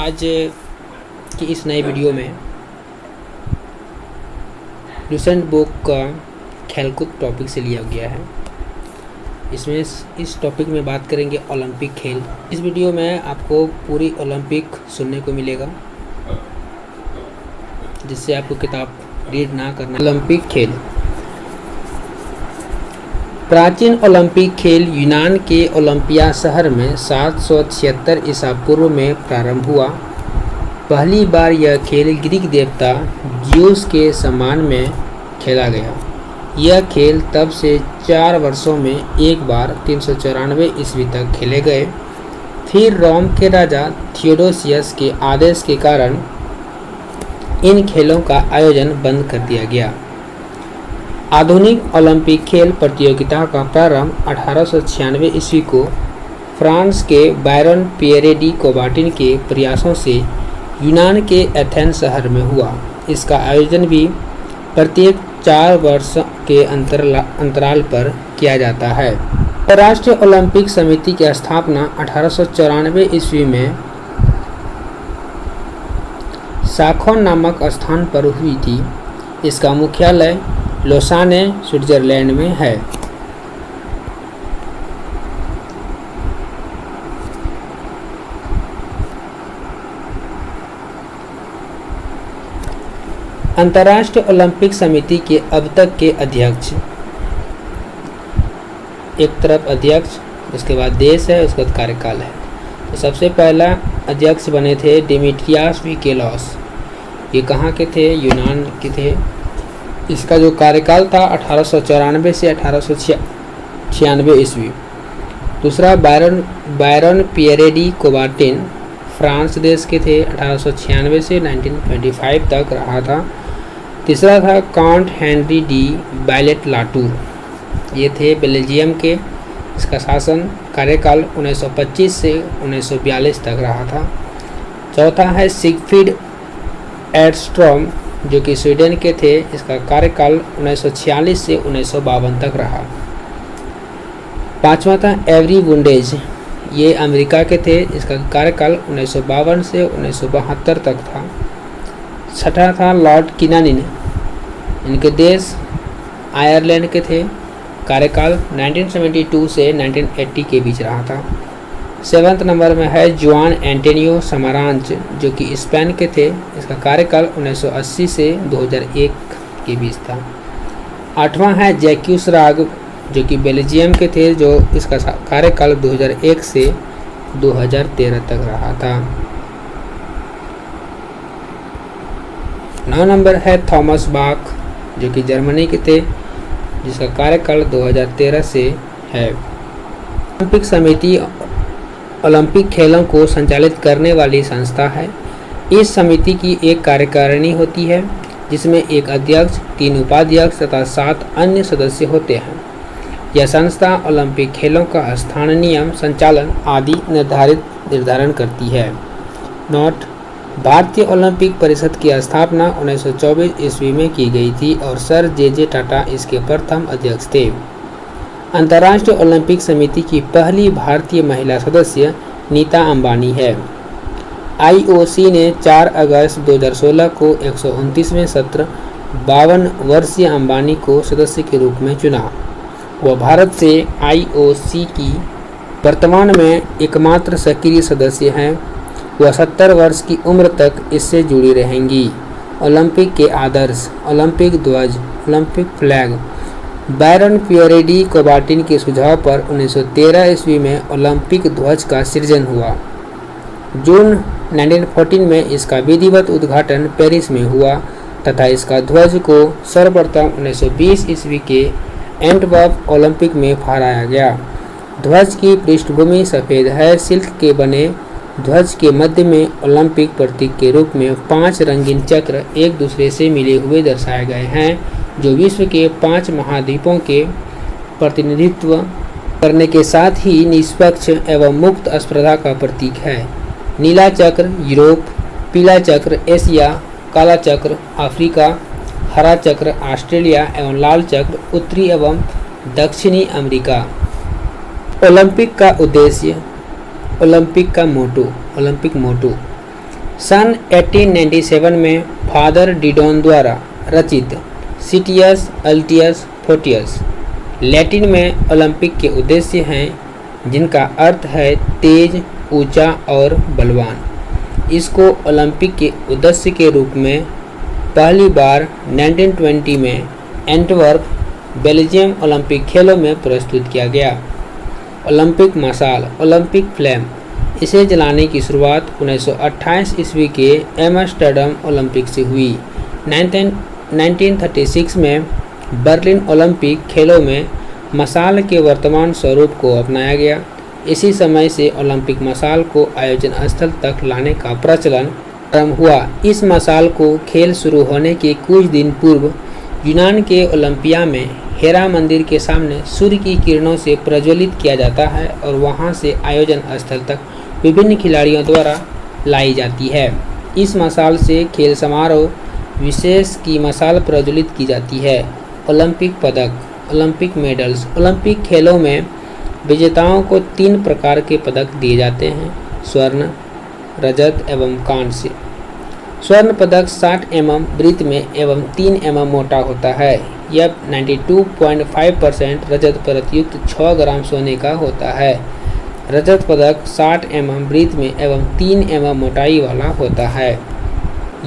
आज की इस नई वीडियो में लुसेंट बुक का खेलकूद टॉपिक से लिया गया है। इसमें इस टॉपिक में बात करेंगे ओलंपिक खेल। इस वीडियो में आपको पूरी ओलंपिक सुनने को मिलेगा, जिससे आपको किताब रीड ना करना। ओलंपिक खेल। प्राचीन ओलंपिक खेल यूनान के ओलंपिया शहर में 776 ईसा पूर्व में प्रारंभ हुआ। पहली बार यह खेल ग्रीक देवता ज्यूस के सम्मान में खेला गया। यह खेल तब से 4 वर्षों में एक बार 394 ईस्वी तक खेले गए। फिर रोम के राजा थियोडोसियस के आदेश के कारण इन खेलों का आयोजन बंद कर दिया गया। आधुनिक ओलंपिक खेल प्रतियोगिता का प्रारंभ 1896 ईस्वी को फ्रांस के बायरन पियरे डी कोबार्टिन के प्रयासों से यूनान के एथेंस शहर में हुआ। इसका आयोजन भी प्रत्येक 4 वर्ष के अंतराल पर किया जाता है। राष्ट्रीय ओलंपिक समिति की स्थापना 1894 ईस्वी में साखोन नामक स्थान पर हुई थी। इसका मुख्यालय लोसाने स्विट्जरलैंड में है। अंतर्राष्ट्रीय ओलंपिक समिति के अब तक के अध्यक्ष, एक तरफ अध्यक्ष, उसके बाद देश है, उसके बाद कार्यकाल है। तो सबसे पहला अध्यक्ष बने थे डिमिट्रियास विकेलॉस। ये कहाँ के थे? यूनान के थे। इसका जो कार्यकाल था 1894 से 1896 ईस्वी। दूसरा बायरन पियरे डी कोबार्टिन, फ्रांस देश के थे। 1896 से 1925 तक रहा था। तीसरा था count Henry D ballot Latur, ये थे बेल्जियम के। इसका शासन कार्यकाल 1925 से 1942 तक रहा था। चौथा है सिगफ्रीड एडस्ट्रॉम, जो कि स्वीडन के थे। इसका कार्यकाल 1946 से 1952 तक रहा। पांचवा था एवरी बुंडेज, ये अमेरिका के थे। इसका कार्यकाल 1952 से 1972 तक था। छठा था लॉर्ड किनानिन, इनके देश आयरलैंड के थे। कार्यकाल 1972 से 1980 के बीच रहा था। 7वें नंबर में है जुआन एंटोनियो समारांच, जो कि स्पेन के थे। इसका कार्यकाल 1980 से 2001 के बीच था। 8वां है जैक्यूस राग, जो कि बेल्जियम के थे, जो इसका कार्यकाल 2001 से 2013 तक रहा था। 9 नंबर है थॉमस बाक, जो कि जर्मनी के थे, जिसका कार्यकाल 2013 से है। ओलंपिक समिति ओलंपिक खेलों को संचालित करने वाली संस्था है। इस समिति की एक कार्यकारिणी होती है, जिसमें एक अध्यक्ष, 3 उपाध्यक्ष तथा 7 अन्य सदस्य होते हैं। यह संस्था ओलंपिक खेलों का स्थान, नियम, संचालन आदि निर्धारण करती है। नोट: भारतीय ओलंपिक परिषद की स्थापना 1924 ईस्वी में की गई थी और सर जे टाटा इसके प्रथम अध्यक्ष थे। अंतर्राष्ट्रीय ओलंपिक समिति की पहली भारतीय महिला सदस्य नीता अंबानी है। आईओसी ने 4 अगस्त 2016 को 129वें सत्र 52 वर्षीय अंबानी को सदस्य के रूप में चुना। वह भारत से आईओसी की वर्तमान में एकमात्र सक्रिय सदस्य हैं। वह 70 वर्ष की उम्र तक इससे जुड़ी रहेंगी। ओलंपिक के आदर्श: ओलंपिक ध्वज, Olympic flag. Baron Pierre de Coubertin के सुझाव पर 1913 ईस्वी में ओलंपिक ध्वज का सृजन हुआ। जून 1914 में इसका विधिवत उद्घाटन पेरिस में हुआ तथा इसका ध्वज को सर्वप्रथम 1920 ईस्वी के एंटवर्प ओलंपिक में फहराया गया। ध्वज की पृष्ठभूमि सफ़ेद है। सिल्क के बने ध्वज के मध्य में ओलंपिक प्रतीक के रूप में 5 रंगीन चक्र एक दूसरे से मिले हुए दर्शाए गए हैं, जो विश्व के 5 महाद्वीपों के प्रतिनिधित्व करने के साथ ही निष्पक्ष एवं मुक्त स्पर्धा का प्रतीक है। नीला चक्र यूरोप, पीला चक्र एशिया, काला चक्र अफ्रीका, हरा चक्र ऑस्ट्रेलिया एवं लाल चक्र उत्तरी एवं दक्षिणी अमेरिका। ओलंपिक का उद्देश्य, ओलंपिक मोटो। सन 1897 में फादर डिडॉन द्वारा रचित सिटियस अल्टियस फोर्टियस लैटिन में ओलंपिक के उद्देश्य हैं, जिनका अर्थ है तेज, ऊंचा और बलवान। इसको ओलंपिक के उद्देश्य के रूप में पहली बार 1920 में एंटवर्प, बेल्जियम ओलंपिक खेलों में प्रस्तुत किया गया। ओलंपिक मशाल, ओलंपिक फ्लेम, इसे जलाने की शुरुआत 1928 ईस्वी के एम्स्टर्डम ओलंपिक से हुई। 1936 में बर्लिन ओलंपिक खेलों में मशाल के वर्तमान स्वरूप को अपनाया गया। इसी समय से ओलंपिक मशाल को आयोजन स्थल तक लाने का प्रचलन प्रारंभ हुआ। इस मशाल को खेल शुरू होने के कुछ दिन पूर्व यूनान के ओलंपिया में हेरा मंदिर के सामने सूर्य की किरणों से प्रज्वलित किया जाता है और वहां से आयोजन स्थल तक विभिन्न खिलाड़ियों द्वारा लाई जाती है। इस मशाल से खेल समारोह विशेष की मशाल प्रज्वलित की जाती है। ओलंपिक पदक, ओलंपिक मेडल्स, ओलंपिक खेलों में विजेताओं को 3 प्रकार के पदक दिए जाते हैं: स्वर्ण, रजत एवं कांस्य। स्वर्ण पदक 60 mm वृत्त में एवं 3 mm मोटा होता है। यह 92.5% रजत प्रतियुक्त 6 ग्राम सोने का होता है। रजत पदक 60 mm वृत्त में एवं 3 mm मोटाई वाला होता है।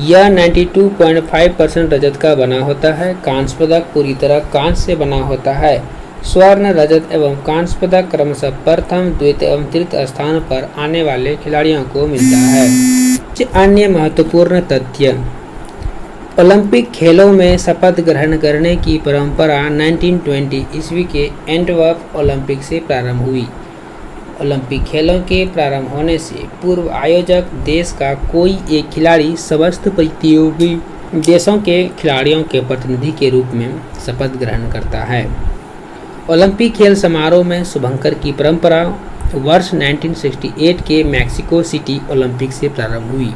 यह 92.5% रजत का बना होता है। कांस्य पदक पूरी तरह कांस्य से बना होता है। स्वर्ण, रजत एवं कांस्य पदक क्रमशः प्रथम, द्वितीय एवं तृतीय स्थान पर आने वाले खिलाड़ियों को मिलता है। अन्य महत्वपूर्ण तथ्य: ओलंपिक खेलों में शपथ ग्रहण करने की परंपरा 1920 ईस्वी के एंटवर्प ओलंपिक से प्रारंभ हुई। ओलंपिक खेलों के प्रारंभ होने से पूर्व आयोजक देश का कोई एक खिलाड़ी समस्त प्रतियोगी देशों के खिलाड़ियों के प्रतिनिधि के रूप में शपथ ग्रहण करता है। ओलंपिक खेल समारोह में शुभंकर की परंपरा वर्ष 1968 के मैक्सिको सिटी ओलंपिक से प्रारंभ हुई।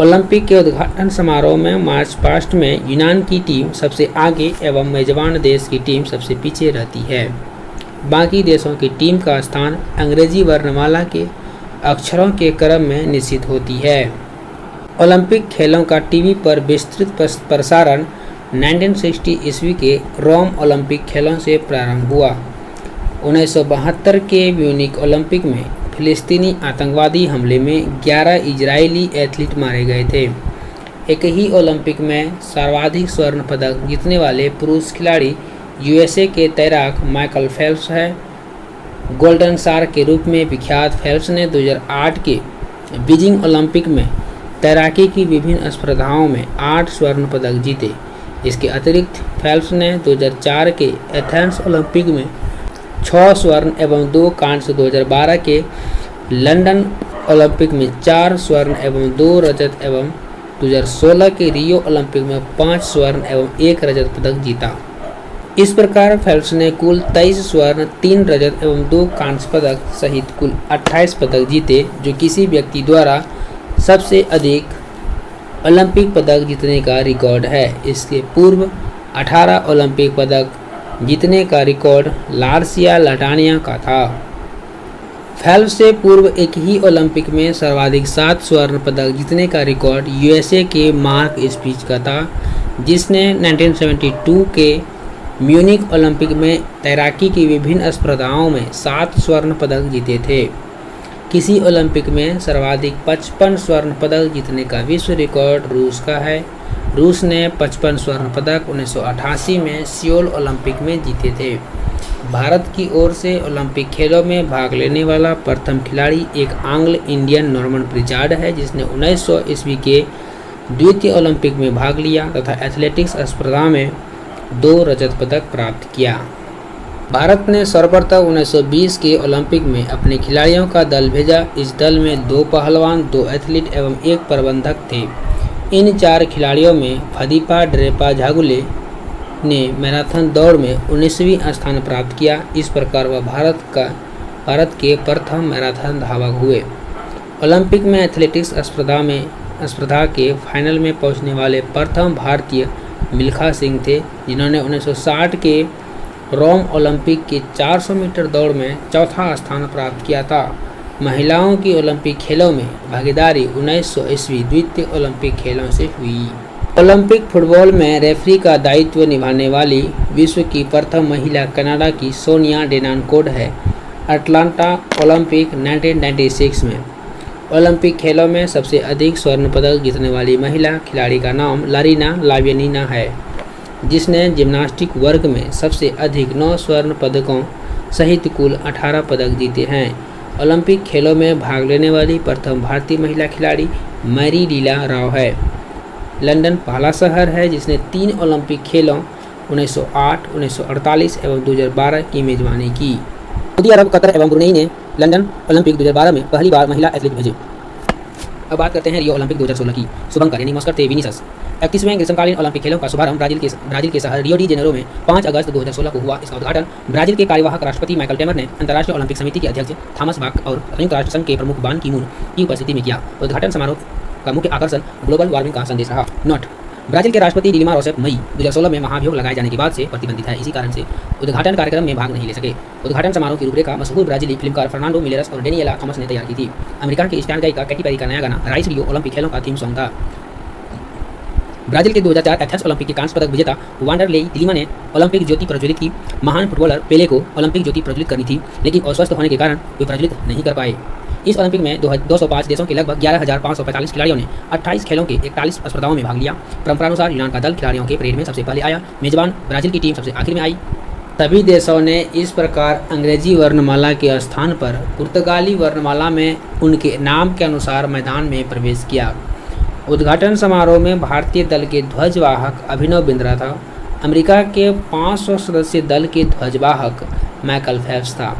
ओलंपिक के उद्घाटन समारोह में मार्च पास्ट में यूनान की टीम सबसे आगे एवं मेजबान देश की टीम सबसे पीछे रहती है। बाकी देशों की टीम का स्थान अंग्रेजी वर्णमाला के अक्षरों के क्रम में निश्चित होती है। ओलंपिक खेलों का टीवी पर विस्तृत प्रसारण 1960 ईस्वी के रोम ओलंपिक खेलों से प्रारंभ हुआ। 1972 के म्यूनिक ओलंपिक में फिलिस्तीनी आतंकवादी हमले में 11 इजरायली एथलीट मारे गए थे। एक ही ओलंपिक में सर्वाधिक स्वर्ण पदक जीतने वाले पुरुष खिलाड़ी यूएसए के तैराक माइकल फेल्प्स है। गोल्डन शार्क के रूप में विख्यात फेल्प्स ने 2008 के बीजिंग ओलंपिक में तैराकी की विभिन्न स्पर्धाओं में 8 स्वर्ण पदक जीते। इसके अतिरिक्त फेल्प्स ने 2004 के एथेंस ओलंपिक में 6 स्वर्ण एवं 2 कांस्य, 2012 के लंदन ओलंपिक में 4 स्वर्ण एवं 2 रजत एवं 2016 के रियो ओलंपिक में 5 स्वर्ण एवं 1 रजत पदक जीता। इस प्रकार फेल्प्स ने कुल 23 स्वर्ण, 3 रजत एवं 2 कांस्य पदक सहित कुल 28 पदक जीते, जो किसी व्यक्ति द्वारा सबसे अधिक ओलंपिक पदक जीतने का रिकॉर्ड है। इसके पूर्व 18 ओलंपिक पदक जीतने का रिकॉर्ड लार्सिया लाटानिया का था। फेल्प्स से पूर्व एक ही ओलंपिक में सर्वाधिक 7 स्वर्ण पदक जीतने का रिकॉर्ड यूएसए के मार्क स्पीच का था, जिसने 1972 के म्यूनिक ओलंपिक में तैराकी की विभिन्न स्पर्धाओं में 7 स्वर्ण पदक जीते थे। किसी ओलंपिक में सर्वाधिक 55 स्वर्ण पदक जीतने का विश्व रिकॉर्ड रूस का है। रूस ने 55 स्वर्ण पदक 1988 में सियोल ओलंपिक में जीते थे। भारत की ओर से ओलंपिक खेलों में भाग लेने वाला प्रथम खिलाड़ी एक एंग्लो इंडियन नॉर्मन प्रिचार्ड है, जिसने 1900 ईस्वी के द्वितीय ओलंपिक में भाग लिया तथा एथलेटिक्स स्पर्धा में 2 रजत पदक प्राप्त किया। भारत ने सर्वप्रथम 1920 के ओलंपिक में अपने खिलाड़ियों का दल भेजा। इस दल में 2 पहलवान, 2 एथलीट एवं 1 प्रबंधक थे। इन 4 खिलाड़ियों में फदीपा ड्रेपा झागुले ने मैराथन दौड़ में 19वीं स्थान प्राप्त किया। इस प्रकार वह भारत के प्रथम मैराथन धावक हुए। ओलंपिक में एथलेटिक्स स्पर्धा के फाइनल में पहुंचने वाले प्रथम भारतीय मिल्खा सिंह थे, जिन्होंने 1960 के रोम ओलंपिक के 400 मीटर दौड़ में 4था स्थान प्राप्त किया था। महिलाओं की ओलंपिक खेलों में भागीदारी 1900 ईस्वी द्वितीय ओलंपिक खेलों से हुई। ओलंपिक फुटबॉल में रेफरी का दायित्व निभाने वाली विश्व की प्रथम महिला कनाडा की सोनिया डेनानकोड है। अटलांटा ओलंपिक 1996 में ओलंपिक खेलों में सबसे अधिक स्वर्ण पदक जीतने वाली महिला खिलाड़ी का नाम लारिना लावियानिना है, जिसने जिम्नास्टिक वर्ग में सबसे अधिक 9 स्वर्ण पदकों सहित कुल 18 पदक जीते हैं। ओलंपिक खेलों में भाग लेने वाली प्रथम भारतीय महिला खिलाड़ी मैरी लीला राव है। लंदन पहला शहर है जिसने 3 ओलंपिक खेलों 1908, 1948 एवं 2012 की मेजबानी की। सऊदी अरब, कतर एवं ब्रुनेई ने लंदन ओलंपिक 2012 में पहली बार महिला एथलीट भेजे। अब बात करते हैं रियो ओलंपिक 2016 की। शुभंकर यानी मस्कर थे विनीसस। 31वें ग्रीष्मकालीन ओलंपिक खेलों का शुभारंभ ब्राजील के शहर रियो डी जेनेरो में 5 अगस्त 2016 को हुआ। इसका उद्घाटन ब्राजील के कार्यवाहक राष्ट्रपति माइकल टेमर ने अंतर्राष्ट्रीय ओलंपिक समिति के अध्यक्ष थॉमस बाक और संयुक्त राष्ट्र संघ के प्रमुख बान की मून की उपस्थिति में किया। उद्घाटन समारोह का मुख्य आकर्षण ग्लोबल वार्मिंग का संदेश रहा। नोट: ब्राजील के राष्ट्रपति डिल्मा रोसेफ मई 2016 में महाभियोग लगाए जाने के बाद से प्रतिबंधित है। इसी कारण से उद्घाटन कार्यक्रम में भाग नहीं ले सके। उद्घाटन समारोह की रूपरेखा मशहूर ब्राजीली फिल्मकार फर्नांडो मिलेरस और डेनिएला थॉमस ने तैयार की थी। अमेरिका के स्टैंड गायिका कैटी पेरी का नया गाना राइस रियो ओलंपिक खेलों का थीम सॉन्ग था। ब्राजील के 2004 एथेंस ओलंपिक के कांस्य पदक विजेता वांडरलेई दिलिमा ने ओलंपिक ज्योति प्रज्वलित की। महान फुटबॉलर पेले को ओलंपिक ज्योति प्रज्वलित करनी थी, लेकिन अस्वस्थ होने के कारण वे प्रज्वलित नहीं कर पाए। इस ओलंपिक में 205 देशों के लगभग 11,545 खिलाड़ियों ने 28 खेलों के 41 स्पर्धाओं में भाग लिया। परंपरानुसार यूनान का दल खिलाड़ियों के परेड में सबसे पहले आया। मेजबान ब्राजील की टीम सबसे आखिर में आई। सभी देशों ने इस प्रकार अंग्रेजी वर्णमाला के स्थान पर पुर्तगाली वर्णमाला में उनके नाम के अनुसार मैदान में प्रवेश किया। उद्घाटन समारोह में भारतीय दल के ध्वजवाहक अभिनव बिंद्रा था। अमेरिका के 500 सदस्य दल के ध्वजवाहक माइकल फेल्प्स था।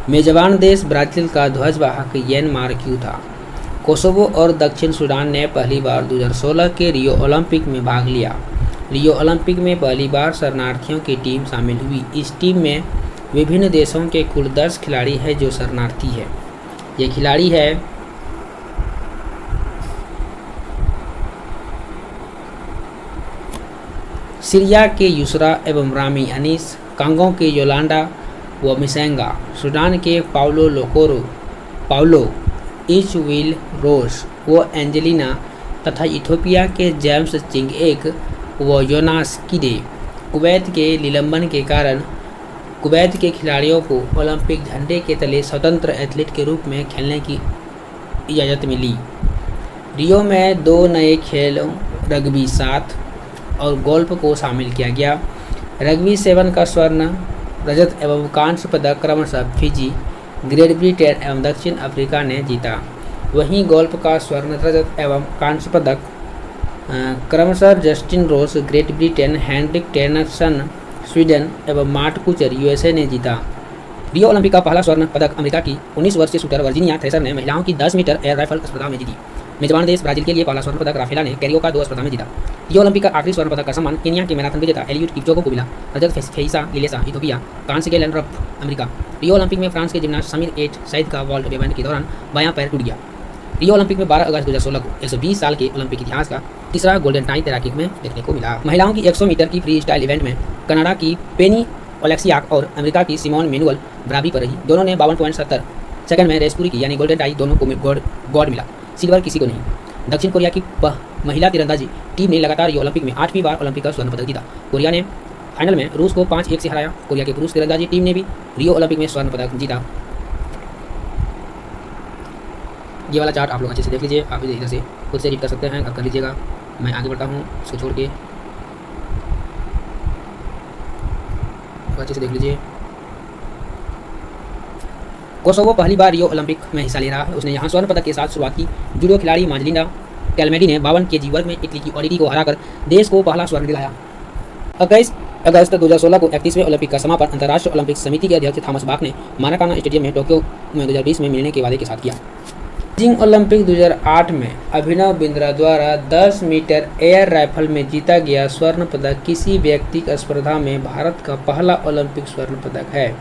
मेजबान देश ब्राजील का ध्वजवाहक येन मार्क्यू था। कोसोवो और दक्षिण सूडान ने पहली बार 2016 के रियो ओलंपिक में भाग लिया। रियो ओलंपिक में पहली बार शरणार्थियों की टीम शामिल हुई। इस टीम में विभिन्न देशों के कुल 10 खिलाड़ी हैं जो शरणार्थी है। ये खिलाड़ी है सीरिया के यूसरा एवं रामी अनीस, कांगो के योलांडा व मिसेंगा, सूडान के पाउलो इचविल रोस व एंजेलिना तथा इथियोपिया के जेम्स चिंगएक व योनास किडे। कुवैत के निलंबन के कारण कुवैत के खिलाड़ियों को ओलंपिक झंडे के तले स्वतंत्र एथलीट के रूप में खेलने की इजाज़त मिली। रियो में 2 नए खेलों रग्बी 7 और गोल्फ को शामिल किया गया। रग्बी 7 का स्वर्ण, रजत एवं कांस्य पदक क्रमशः फिजी, ग्रेट ब्रिटेन एवं दक्षिण अफ्रीका ने जीता। वहीं गोल्फ का स्वर्ण, रजत एवं कांस्य पदक क्रमशः जस्टिन रोस ग्रेट ब्रिटेन, हेनरिक टेनरसन स्वीडन एवं मार्ट कुचर यूएसए ने जीता। रियो ओलंपिक का पहला स्वर्ण पदक अमेरिका की 19 वर्षीय शूटर वर्जीनिया थ्रेसर ने महिलाओं की 10 मीटर एयर राइफल स्पर्धा में जीती। मेजबान देश ब्राजील के लिए पहला स्वर्ण पदक राफेला ने कैरियो का 2 स्पर्धा में जीता। रियो ओलंपिक का आखिरी स्वर्ण पदक का सम्मान केन्या के मैराथन विजेता एलियूड किपचोगे को मिला। रजत फेइसा लिलेसा इथियोपिया, कांस्य के लेनरप अमेरिका। रियो ओलंपिक में फ्रांस के जिम्नास्ट समीर एट सईद का वॉल्ट इवेंट के दौरान बायां पैर टूट गया। रियो ओलंपिक में 12 अगस्त 2016 को 120 साल के ओलंपिक इतिहास का तीसरा गोल्डन टाई तैराकी में देखने को मिला। महिलाओं की 100 मीटर की फ्री स्टाइल इवेंट में कनाडा की पेनी ओलेक्सियाक और अमेरिका की सिमोन मैनुअल बराबरी पर रही। दोनों ने 52.70 सेकंड में रेस पूरी की, यानी गोल्डन टाई दोनों को गोल्ड मिला, सिल्वर किसी को नहीं। दक्षिण कोरिया की महिला तीरंदाजी टीम ने लगातार रियो ओलंपिक में 8वीं बार ओलंपिक का स्वर्ण पदक जीता। कोरिया ने फाइनल में रूस को 5-1 से हराया। कोरिया की पुरुष तीरंदाजी टीम ने भी रियो ओलंपिक में स्वर्ण पदक जीता। ये वाला चार्ट आप लोग अच्छे से देख लीजिए। आप इधर से खुद से रीड कर सकते हैं, कर लीजिएगा। मैं आगे बढ़ता हूँ इसको छोड़ के, अच्छे से देख लीजिए। कोसोवो पहली बार रियो ओलंपिक में हिस्सा ले रहा है। उसने यहाँ स्वर्ण पदक के साथ शुरुआत की। जूडो खिलाड़ी मांजलिना कैलमेडी ने 52 केजी वर्ग में इटली की ओडिटी को हराकर देश को पहला स्वर्ण दिलाया। 21 अगस्त 2016 को 31वें ओलंपिक का समापन अंतर्राष्ट्रीय ओलंपिक समिति के अध्यक्ष थॉमस बाक ने माराकाना स्टेडियम में टोक्यो में 2020 में मिलने के वादे के साथ किया। बीजिंग ओलंपिक 2008 में अभिनव बिंद्रा द्वारा 10 मीटर एयर राइफल में जीता गया स्वर्ण पदक किसी व्यक्तिगत स्पर्धा में भारत का पहला ओलंपिक स्वर्ण पदक है।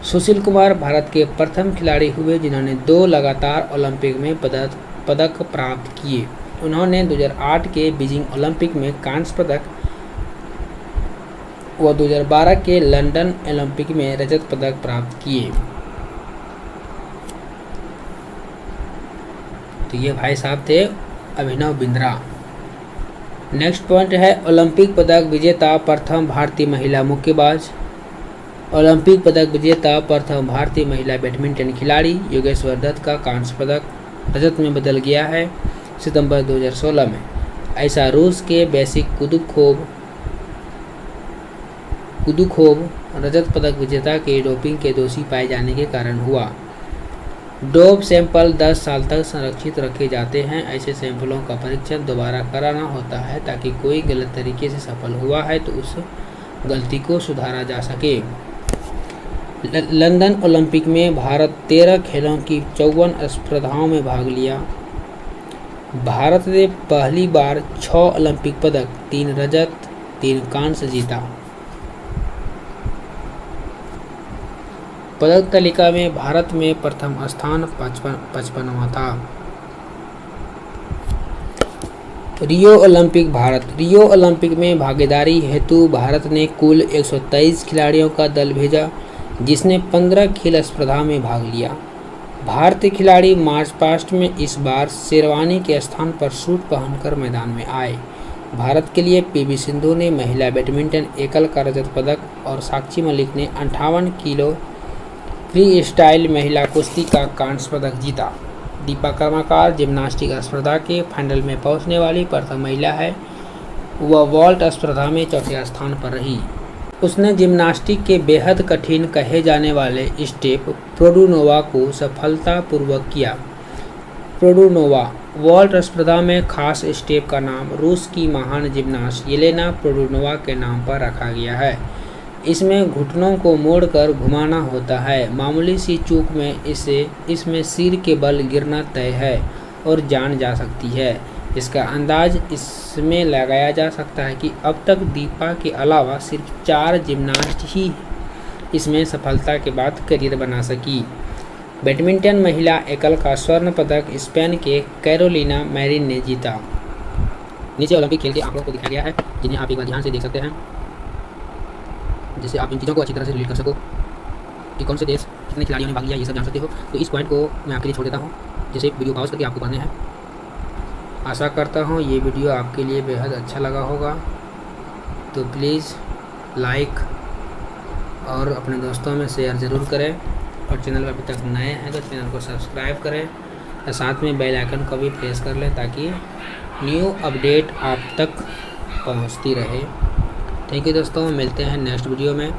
सुशील कुमार भारत के प्रथम खिलाड़ी हुए जिन्होंने 2 लगातार ओलंपिक में पदक प्राप्त किए। उन्होंने 2008 के बीजिंग ओलंपिक में कांस्य पदक व 2012 के लंदन ओलंपिक में रजत पदक प्राप्त किए। तो ये भाई साहब थे अभिनव बिंद्रा। नेक्स्ट पॉइंट है ओलंपिक पदक विजेता प्रथम भारतीय महिला मुक्केबाज। ओलंपिक पदक विजेता प्रथम भारतीय महिला बैडमिंटन खिलाड़ी योगेश्वर दत्त का कांस्य पदक रजत में बदल गया है सितंबर 2016 में। ऐसा रूस के बेसिक कुदुखोव रजत पदक विजेता के डोपिंग के दोषी पाए जाने के कारण हुआ। डोप सैंपल 10 साल तक संरक्षित रखे जाते हैं। ऐसे सैंपलों का परीक्षण दोबारा कराना होता है ताकि कोई गलत तरीके से सफल हुआ है तो उस गलती को सुधारा जा सके। लंदन ओलंपिक में भारत 13 खेलों की 54 स्पर्धाओं में भाग लिया। भारत ने पहली बार 6 ओलंपिक पदक, 3 रजत 3 कांस्य जीता। पदक तालिका में भारत में प्रथम स्थान 55वां था। Rio Olympic Bharat. Rio Olympic में भागीदारी हेतु भारत ने कुल 123 खिलाड़ियों का दल भेजा जिसने 15 खेल स्पर्धा में भाग लिया। भारतीय खिलाड़ी मार्च पास्ट में इस बार शेरवानी के स्थान पर सूट पहनकर मैदान में आए। भारत के लिए पीवी सिंधु ने महिला बैडमिंटन एकल का रजत पदक और साक्षी मलिक ने 58 किलो फ्री स्टाइल महिला कुश्ती का कांस्य पदक जीता। दीपा कर्मकार जिम्नास्टिक स्पर्धा के फाइनल में पहुंचने वाली प्रथम महिला है। वह वॉल्ट स्पर्धा में चौथे स्थान पर रही। उसने जिम्नास्टिक के बेहद कठिन कहे जाने वाले स्टेप प्रोडुनोवा को सफलतापूर्वक किया। प्रोडुनोवा वॉल्ट स्पर्धा में खास स्टेप का नाम रूस की महान जिम्नास्ट येलेना प्रोडुनोवा के नाम पर रखा गया है। इसमें घुटनों को मोड़कर घुमाना होता है। मामूली सी चूक में इसमें सिर के बल गिरना तय है और जान जा सकती है। इसका अंदाज इसमें लगाया जा सकता है कि अब तक दीपा के अलावा सिर्फ 4 जिम्नास्ट ही इसमें सफलता के बाद करियर बना सकी। बैडमिंटन महिला एकल का स्वर्ण पदक स्पेन के कैरोलिना मैरिन ने जीता। नीचे ओलंपिक खेल के आंकड़ों को दिखाया गया है जिन्हें आप एक बार ध्यान से देख सकते हैं, जिससे आप इन चीज़ों को अच्छी तरह से रिलेट कर सको कि कौन से देश कितने खिलाड़ियों ने भाग लिया, ये सब जान सकते हो। तो इस पॉइंट को मैं आपके लिए छोड़ देता हूँ, जैसे वीडियो पॉज करके आपको पढ़ने हैं। आशा करता हूँ ये वीडियो आपके लिए बेहद अच्छा लगा होगा। तो प्लीज़ लाइक और अपने दोस्तों में शेयर ज़रूर करें और चैनल पर अभी तक नए हैं तो चैनल को सब्सक्राइब करें और साथ में बेल आइकन को भी प्रेस कर लें ताकि न्यू अपडेट आप तक पहुँचती रहे। थैंक यू दोस्तों, मिलते हैं नेक्स्ट वीडियो में।